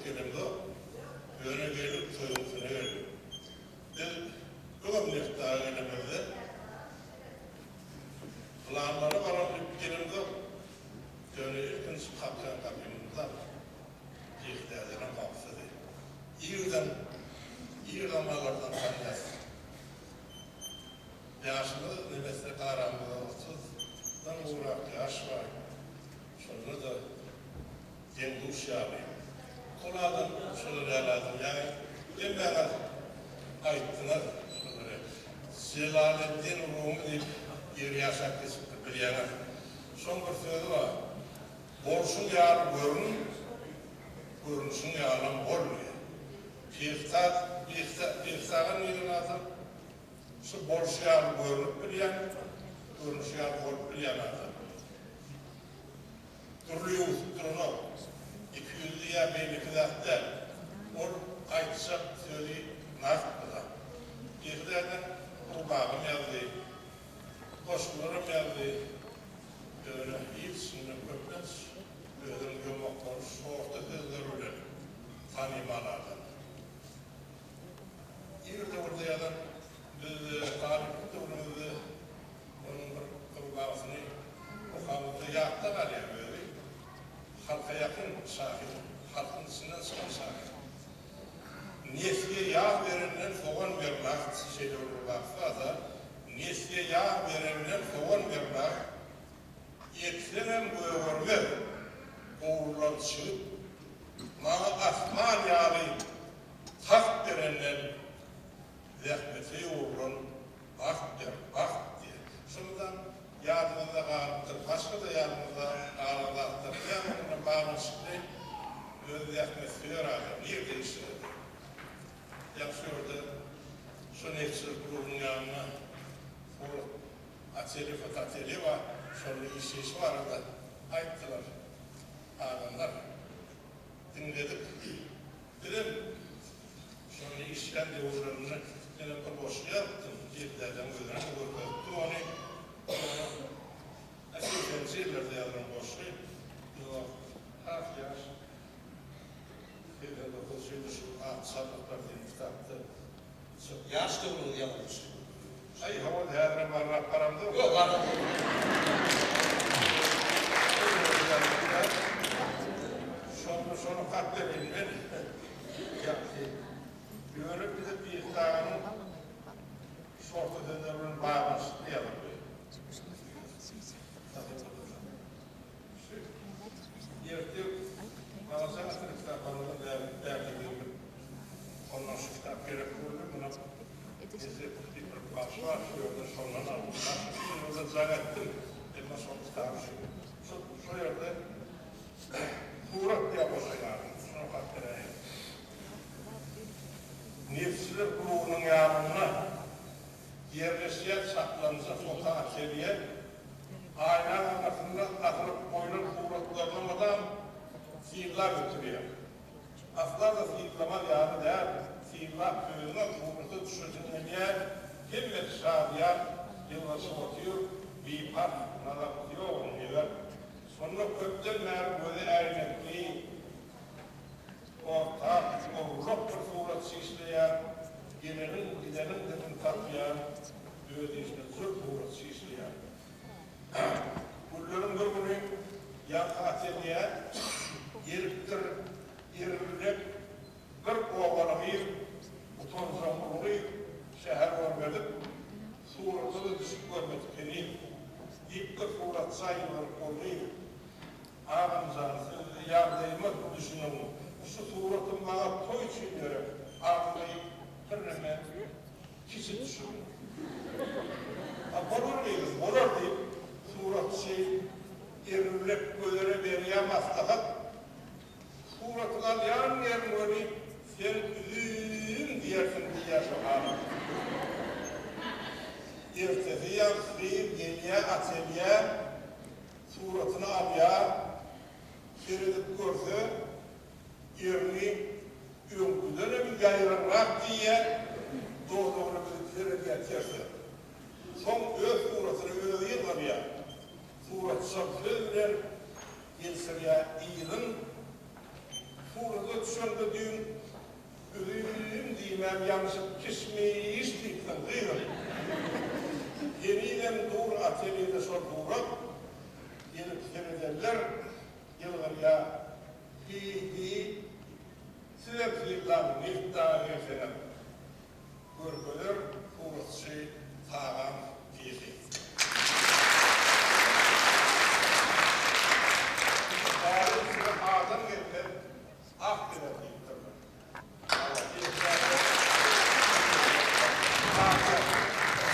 gelimde öne gelip soyunsuna geldim. Bugün neftağı gelimizde kulağımlara karanlık gelimde öne ilkin kapıyan kapımızdan ihtiyacına kapısı değil. İyi zamanlardan tanıyız. Yaşlı nefesle karanlığısızdan uğrak yaş var. Sonra da yenduş yani. Kuladan şöyle lazım yani. Demler ayıttınız. Zelaleddin Rumi deyip yer yaşak kesip bir yana. Son bir sözü var. Borçun yarı görünüşün yarı borluyor. Pihsağın yeri lazım. Şu borç yarı görünüp bir yana. Görünüş yarı görünüp bir yana lazım. Duruyor, durunu. 200'lüye belli kıdahtı. Or aytışak söyleyip nasıl kıda. İhtiyadan kurbağım yazdı. Koşkularım yazdı. Böyle iyisini köpmez. Böyle gömoklar, soğukta kızdırırlar. Tanımalardan. İrde orada yadan biz tarih tutumumuzu onun kurbağasını okamızda yakta var ya böyle. Halka yakın şahit, halkın içinden çıkan şahit. Nesiye yağ verenler soğan vermek, şeyde olur baksa da, nesiye yağ verenler soğan vermek, yetsenen görmez, oğurlar çıkıp, bana asman yağlı tak verenler, zahmeti oğurlar, bak diye. Şundan yardımda ağırlıktır, başka da yardımda ağırlıktır. Yanımda bağımsızlığı, öz zahmeti yararlı, bir değiştirir. Yapıyordu, şu nefsir grubun yanına, o ateli fatateli var, şöyle iş var da, ayıttılar, ağlanlar. Dinledik. Dedim, şöyle işten de uğrarını, benim bir boşluğa yaptım, ceplerden uğrarını uğrattım, onu aşırı şeylerde yazdım boşluğu, yok, haf yaş, bir dokuz yılı şu sabıklar diye kitaptı. Yaşta bunu yapmış. Hayır, ama değerli var, paramda yok. Yok, paramda yok. Şunu katlebilmeli. Görüp bize bir ihtiyarın sortu döneminin bağlaması diyelim. Yırtık, bana sana kitaplarını değerli ondan şu kitap gerek oldu. Buna bizi bir başlar, şurada sonuna almışlar. Orada zannettim, elime son kitabı şu yerde Kurat diye boşaylar, şunu katlayayım. Nefsler grubunun yanına yerleşiye saklansa sokağa seviye aynen arasında atılıp koyulur kuratlarlamadan fiiller götürüyor. Aslar da fiillama yani değer, fiiller köyüne kuratı düşünceliğe himmet şadiyen yılbaşı atıyor, bir part nazartıyor onu gider. Sonra kökten böyle ernekli, ortak, ovruk bir surat şişleyen, gelenin gidenin demin tatlayan, ödeyişine zor surat şişleyen. Bunların bir günü yan ateliye, yeriktir, yerilip, bir kovalamayı, utan zamurunu şehir vermedip, suratı da düşük görmedik beni. İlk bir surat sayılır konuyu, ağzınızı yardımı düşünün. Şu suratın bana toy için göre ağzıyı kırmaya kişi düşünün. Olur muydu? Olur deyip surat erilip böyle veriyemez daha. Suratına yan böyle sen üzüm diyersin diye şu ağzı. Ertesi yansıyıp geliye ateliye suratını alya seyredip görse yerini önküden bir gayrırak diye doğduğunu bir seyredip yerse son öz suratını öyle yıllar surat şapsızdır yılsırya iyinin Burada düşende düğün ürün diymem yanlışıp kismeyiz diyikten kıyırım. Yeniden dur atölyede sor durup gelip seyrederler. Yıllar ya bir sizler filiplarını nefta efendim. Görgüler uğraşçı tağam diyecek. Adam gelip akdire diyiktirler.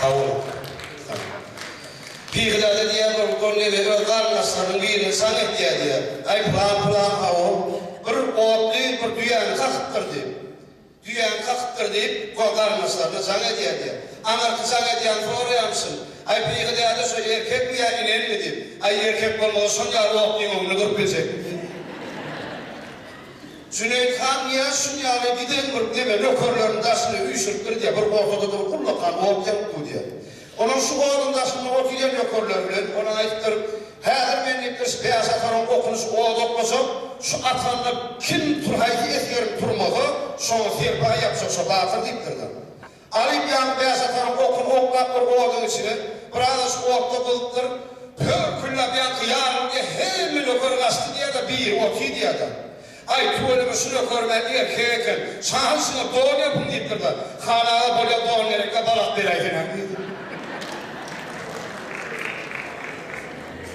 Kavul. Piğlerde diye bir konuyu özel nasırın birini sanat diye. Ay plan kavul. Bir otlu bir düğen kakıttırdı. Düğen kakıttır deyip kokar nasırını sanat diye. Anarkı sanat diyen soruyamışsın. Ay piğlerde söyle erkek mi ya inen mi deyip. Ay erkek olmasın ya otluyum onu kırp bilecek. Cüneyt Han niye şunyalı giden bir deme lokörlerin daşını üyüşürttür diye bir ortada da kullakan oğlum bu diye. Onun şu oğlum daşını otuyan lokörler bilen ona aittir. Her menliktir piyasatarın okunuş oğul okmasam şu atanla kim turhayki etkilerin turmağı sonra firba yapsa şu batır deyiptir de. Alıp yan piyasatarın oklatır oğlun içine biraz oğlukta kılıptır. Pör külla bir yankı yarın diye hemen lokör kastı diye de bir otuy diye de. Ay tuvalimi şunu görmen erkeğken, sahasını doğru yapın deyip durdu. Hanağa böyle doğru nerekle balak bir ayken.